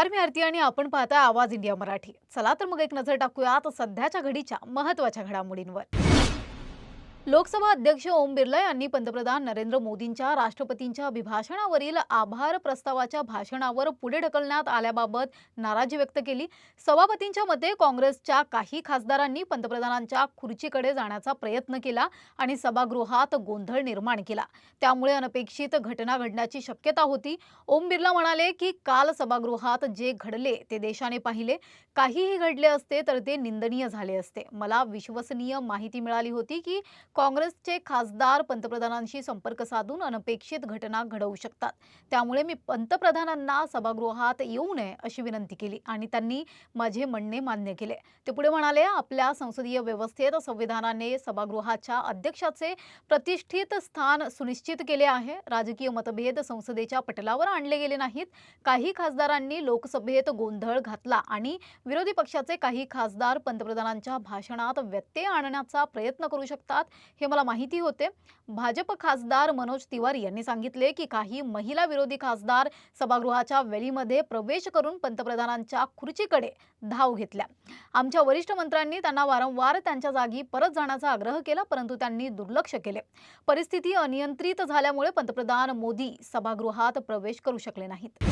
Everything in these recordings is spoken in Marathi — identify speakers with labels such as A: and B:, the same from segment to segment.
A: नमस्कार, मी आरती आणि आपण पाहताय आवाज इंडिया मराठी. चला तर मग एक नजर टाकूयात सध्याच्या घडीच्या महत्त्वाच्या घडामोडींवर. लोकसभा अध्यक्ष ओम बिर्ला यांनी पंतप्रधान नरेंद्र मोदींच्या राष्ट्रपतींच्या अभिभाषणावरील आभार प्रस्तावाच्या भाषणावर पुढे ढकलण्यात आल्याबाबत नाराजी व्यक्त केली. सभापतींच्या मते काँग्रेसच्या काही खासदारांनी पंतप्रधानांच्या खुर्चीकडे जाण्याचा प्रयत्न केला आणि सभागृहात गोंधळ निर्माण केला. त्यामुळे अनपेक्षित घटना घडण्याची शक्यता होती. ओम बिर्ला म्हणाले की काल सभागृहात जे घडले ते देशाने पाहिले. काहीही घडले असते तर ते निंदनीय झाले असते. मला विश्वसनीय माहिती मिळाली होती की काँग्रेसचे खासदार पंतप्रधानांशी संपर्क साधून अनपेक्षित घटना घडवू शकतात. त्यामुळे मी पंतप्रधानांना सभागृहात येऊ नये अशी विनंती केली आणि त्यांनी माझे म्हणणे मान्य केले. ते पुढे म्हणाले, आपल्या संसदीय व्यवस्थेत संविधानाने सभागृहाच्या अध्यक्षाचे प्रतिष्ठित स्थान सुनिश्चित केले आहे. राजकीय मतभेद संसदेच्या पटलावर आणले गेले नाहीत. काही खासदारांनी लोकसभेत गोंधळ घातला आणि विरोधी पक्षाचे काही खासदार पंतप्रधानांच्या भाषणात व्यत्यय आणण्याचा प्रयत्न करू शकतात हे मला माहिती होते. भाजप खासदार मनोज तिवारी यांनी सांगितले की काही महिला विरोधी खासदार सभागृहाच्या वेळीमध्ये प्रवेश करून पंतप्रधानांच्या खुर्चीकडे धाव घेतल्या. आमच्या वरिष्ठ मंत्र्यांनी त्यांना वारंवार त्यांच्या जागी परत जाण्याचा आग्रह केला, परंतु त्यांनी दुर्लक्ष केले. परिस्थिती अनियंत्रित झाल्यामुळे पंतप्रधान मोदी सभागृहात प्रवेश करू शकले नाहीत.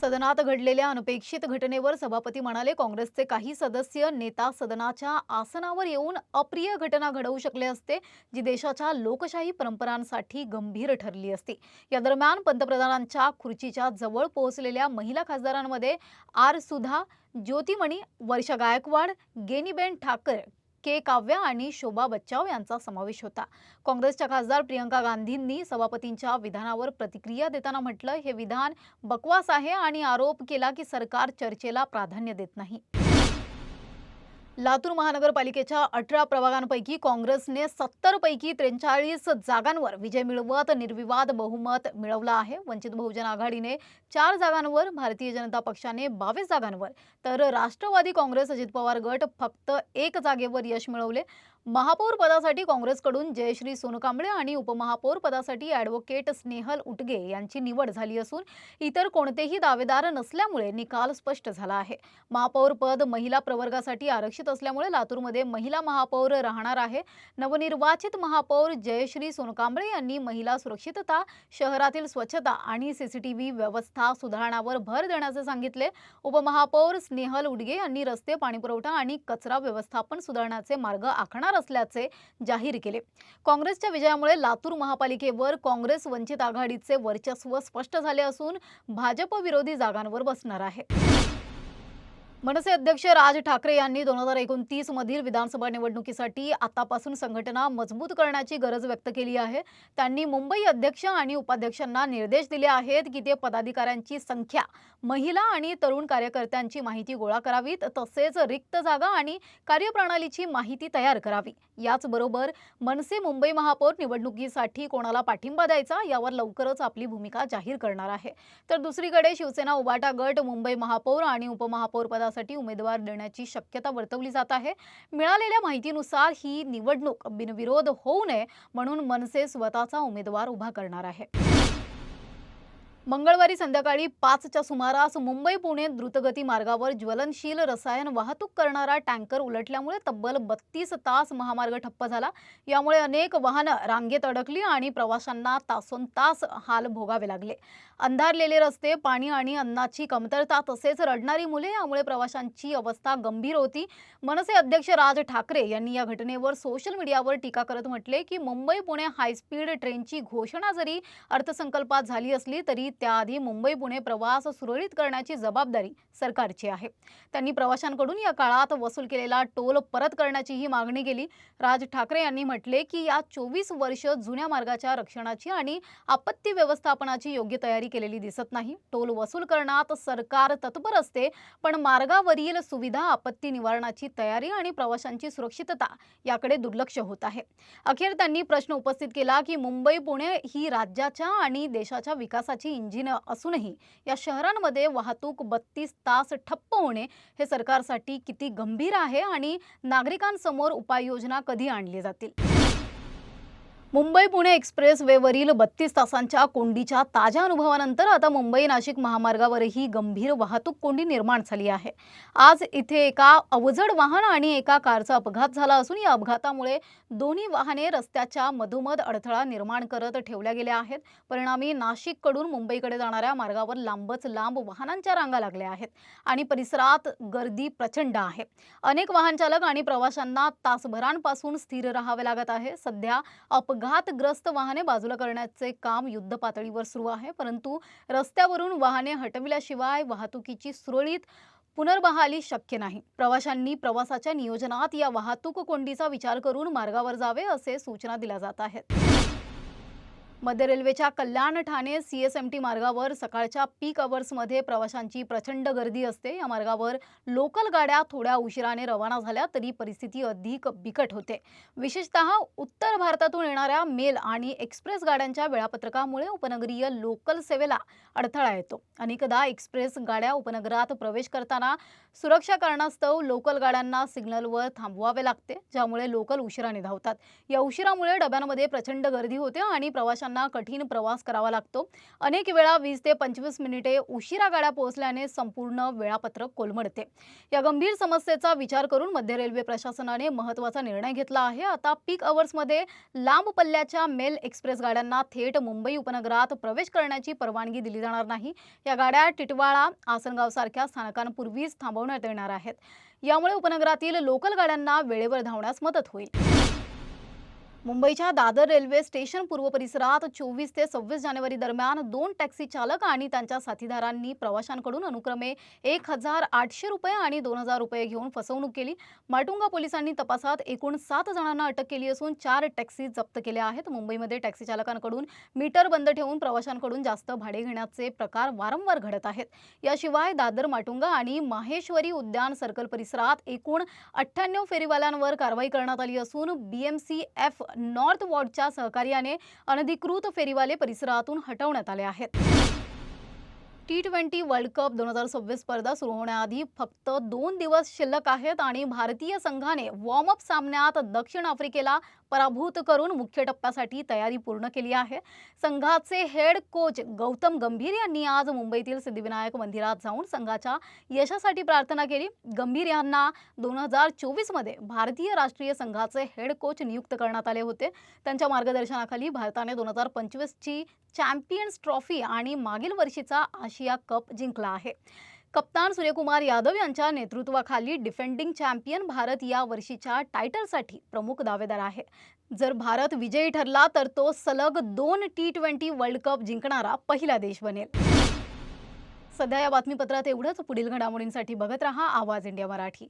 A: सदनात घडलेल्या अनपेक्षित घटनेवर सभापती म्हणाले, काँग्रेसचे काही सदस्य नेता सदनाच्या आसनावर येऊन अप्रिय घटना घडवू शकले असते, जी देशाच्या लोकशाही परंपरांसाठी गंभीर ठरली असती. या दरम्यान पंतप्रधानांच्या खुर्चीच्या जवळ पोहोचलेल्या महिला खासदारांमध्ये आर सुधा, ज्योतिमणी, वर्षा गायकवाड, गेनीबेन ठाकर, के काव्या आणि शोभा बच्चाव यांचा समावेश होता. काँग्रेसच्या खासदार प्रियंका गांधींनी सभापतींच्या विधानावर प्रतिक्रिया देताना म्हटलं, हे विधान बकवास आहे आणि आरोप केला की सरकार चर्चेला प्राधान्य देत नाही. लातूर महानगरपालिकेच्या 18 प्रभागांपैकी काँग्रेसने 70 पैकी 43 जागांवर विजय मिळवत निर्विवाद बहुमत मिळवलं आहे. वंचित बहुजन आघाडीने 4 जागांवर, भारतीय जनता पक्षाने 22 जागांवर तर राष्ट्रवादी काँग्रेस अजित पवार गट फक्त 1 जागेवर यश मिळवले. महापौर पदासाठी काँग्रेसकडून जयश्री सोनकांबळे आणि उपमहापौर पदासाठी ॲडव्होकेट स्नेहल उटगे यांची निवड झाली असून इतर कोणतेही दावेदार नसल्यामुळे निकाल स्पष्ट झाला आहे. महापौर पद महिला प्रवर्गासाठी आरक्षित असल्यामुळे लातूरमध्ये महिला महापौर राहणार आहे. नवनिर्वाचित महापौर जयश्री सोनकांबळे यांनी महिला सुरक्षितता, शहरातील स्वच्छता आणि सीसीटीव्ही व्यवस्था सुधारण्यावर भर देण्याचे सांगितले. उपमहापौर स्नेहल उटगे यांनी रस्ते, पाणीपुरवठा आणि कचरा व्यवस्थापन सुधारण्याचे मार्ग आखणार असल्याचे जाहीर केले. काँग्रेसच्या विजयामुळे लातूर महापालिकेवर काँग्रेस वंचित आघाडीचे वर्चस्व स्पष्ट झाले असून भाजप विरोधी जागांवर बसणार आहे. मनसे अध्यक्ष राज ठाकरे यांनी 2029 मधील विधानसभा निवडणुकीसाठी आतापासून संघटना मजबूत करण्याची गरज व्यक्त केली आहे. त्यांनी मुंबई अध्यक्ष आणि उपाध्यक्षांना निर्देश दिले आहेत की ते पदाधिकाऱ्यांची संख्या, महिला आणि तरुण कार्यकर्त्यांची माहिती गोळा करावीत, तसेच रिक्त जागा आणि कार्यप्रणालीची माहिती तयार करावी. याचबरोबर मनसे मुंबई महापौर निवडणुकीसाठी कोणाला पाठिंबा द्यायचा यावर लवकरच आपली भूमिका जाहीर करणार आहे. तर दुसरीकडे शिवसेना उभाटा गट मुंबई महापौर आणि उपमहापौर पदासाठी उमेदवार देण्याची शक्यता वर्तवली जात आहे. मिळालेल्या माहितीनुसार ही निवडणूक बिनविरोध होऊ नये म्हणून मनसे स्वतःचा उमेदवार उभा करणार आहे. मंगळवारी संध्याकाळी 5च्या सुमारास मुंबई-पुणे द्रुतगती मार्गावर ज्वलनशील रसायन वाहतूक करणारा टँकर उलटल्यामुळे तब्बल 32 तास महामार्ग ठप्प झाला. यामुळे अनेक वाहनं रांगेत अडकली आणि प्रवाशांना तासोनतास हाल भोगावे लागले. अंधारलेले रस्ते, पाणी आणि अन्नाची कमतरता तसेच रडणारी मुले यामुळे प्रवाशांची अवस्था गंभीर होती. मनसे अध्यक्ष राज ठाकरे यांनी या घटनेवर सोशल मीडियावर टीका करत म्हटले की मुंबई-पुणे हायस्पीड ट्रेनची घोषणा जरी अर्थसंकल्पात झाली असली तरी त्याआधी मुंबई-पुणे प्रवास सुरळीत करण्याची जबाबदारी सरकारची आहे. त्यांनी प्रवाशांकडून या काळात वसूल केलेला टोल परत करण्याचीही मागणी केली. राज ठाकरे यांनी म्हटले की या 24 वर्ष जुन्या मार्गाच्या रक्षणाची आणि आपत्ती व्यवस्थापनाची योग्य तयारी केलेली दिसत नाही. टोल वसूल करण्यात सरकार तत्पर असते, पण मार्गावरील सुविधा, आपत्ती निवारणाची तयारी आणि प्रवाशांची सुरक्षितता याकडे दुर्लक्ष होत आहे. अखेर त्यांनी प्रश्न उपस्थित केला की मुंबई-पुणे ही राज्याच्या आणि देशाच्या विकासाची इंजिन असूनही या शहरांमध्ये वाहतूक 32 तास ठप्प होणे हे सरकारसाठी किती गंभीर आहे आणि नागरिकांसमोर उपाययोजना कधी आणली जातील. मुंबई पुणे एक्सप्रेस वेवरील 32 तासांच्या कोंडीच्या ताज्या अनुभवानंतर आता मुंबई नाशिक महामार्गावरही गंभीर वाहतूक कोंडी निर्माण झाली आहे. आज इथे एका अवजड वाहन आणि एका कारचा अपघात झाला असून या अपघातामुळे दोन्ही वाहने रस्त्याच्या मधोमध अडथळा निर्माण करत ठेवल्या गेल्या आहेत. परिणामी नाशिककडून मुंबईकडे जाणाऱ्या मार्गावर लांबच लांब वाहनांच्या रांगा लागल्या आहेत आणि परिसरात गर्दी प्रचंड आहे. अनेक वाहन चालक आणि प्रवाशांना तासभरांपासून स्थिर राहावे लागत आहे. सध्या अपघातग्रस्त वाहने बाजूला करण्याचे काम युद्धपातळीवर सुरू आहे, परंतु रस्त्यावरून वाहने हटविल्याशिवाय वाहतुकीची सुरळीत पुनर्बहाली शक्य नाही. प्रवाशांनी प्रवासाच्या नियोजनात या वाहतूक कोंडीचा विचार करून मार्गावर जावे असे सूचना दिल्या जात आहेत. मध्य रेल्वेच्या कल्याण ठाणे CSMT मार्गावर सकाळच्या पीक अवर्समध्ये प्रवाशांची प्रचंड गर्दी असते. या मार्गावर लोकल गाड्या थोड्या उशिराने रवाना झाल्या तरी परिस्थिती अधिक बिकट होते. विशेषतः उत्तर भारतातून येणाऱ्या मेल आणि एक्सप्रेस गाड्यांच्या वेळापत्रकामुळे उपनगरीय लोकल सेवेला अडथळा येतो. अनेकदा एक्सप्रेस गाड्या उपनगरात प्रवेश करताना सुरक्षा कारणास्तव लोकल गाड्यांना सिग्नलवर थांबवावे लागते, ज्यामुळे लोकल उशिराने धावतात. या उशिरामुळे डब्यांमध्ये प्रचंड गर्दी होते आणि प्रवाशांना कठीण प्रवास करावा लागतो. अनेक वेळा 20 ते 25 मिनिटे उशिरा गाड्या पोहोचल्याने संपूर्ण वेळापत्रक कोलमडते. या गंभीर समस्येचा विचार करून मध्य रेल्वे प्रशासनाने महत्त्वाचा निर्णय घेतला आहे. आता पीक अवर्समध्ये लांब पल्ल्याच्या मेल एक्सप्रेस गाड्यांना थेट मुंबई उपनगरात प्रवेश करण्याची परवानगी दिली जाणार नाही. या गाड्या टिटवाळा, आसनगाव सारख्या स्थानकांपूर्वीच थांबवण्यात येणार आहेत. यामुळे उपनगरातील लोकल गाड्यांना वेळेवर धावण्यास मदत होईल. मुंबईच्या दादर रेल्वे स्टेशन पूर्व परिसरात 24 ते 26 जानेवारी दरम्यान 2 टॅक्सी चालक आणि त्यांच्या साथीदारांनी प्रवाशांकडून अनुक्रमे 1,800 रुपये आणि 2,000 रुपये घेऊन फसवणूक केली. माटुंगा पोलिसांनी तपासात एकूण 7 जणांना अटक केली असून 4 टॅक्सी जप्त केल्या आहेत. मुंबईमध्ये टॅक्सी चालकांकडून मीटर बंद ठेवून प्रवाशांकडून जास्त भाडे घेण्याचे प्रकार वारंवार घडत आहेत. याशिवाय दादर, माटुंगा आणि माहेश्वरी उद्यान सर्कल परिसरात एकूण 98 फेरीवाल्यांवर कारवाई करण्यात आली असून BMCF नॉर्थ वॉर्डच्या सहकार्याने अनधिकृत फेरीवाले परिसरातून हटवण्यात आले आहेत. T20 वर्ल्ड कप 2026 स्पर्धा सुरू होण्याआधी फक्त 2 दिवस शिल्लक आहेत आणि भारतीय संघाने वॉर्मअप सामन्यात दक्षिण आफ्रिकेला पराभूत करून मुख्य टप्प्यासाठी तयारी पूर्ण केली आहे. संघाचे हेड कोच गौतम गंभीर यांनी आज मुंबईतील सिद्धिविनायक मंदिरात जाऊन संघाच्या यशासाठी प्रार्थना केली. गंभीर यांना 2024 मध्ये भारतीय राष्ट्रीय संघाचे हेड कोच नियुक्त करण्यात आले होते. त्यांच्या मार्गदर्शनाखाली भारताने 2025 ची चॅम्पियन्स ट्रॉफी आणि मागील वर्षीचा आशिया कप जिंकला आहे. कप्तान सूर्यकुमार यादव यांच्या नेतृत्वाखाली डिफेंडिंग चॅम्पियन भारत या वर्षीच्या टायटलसाठी प्रमुख दावेदार आहे. जर भारत विजयी ठरला तर तो सलग 2 T20 वर्ल्ड कप जिंकणारा पहिला देश बनेल. सध्या या बातमीपत्रात एवढंच. पुढील घडामोडींसाठी बघत रहा आवाज इंडिया मराठी.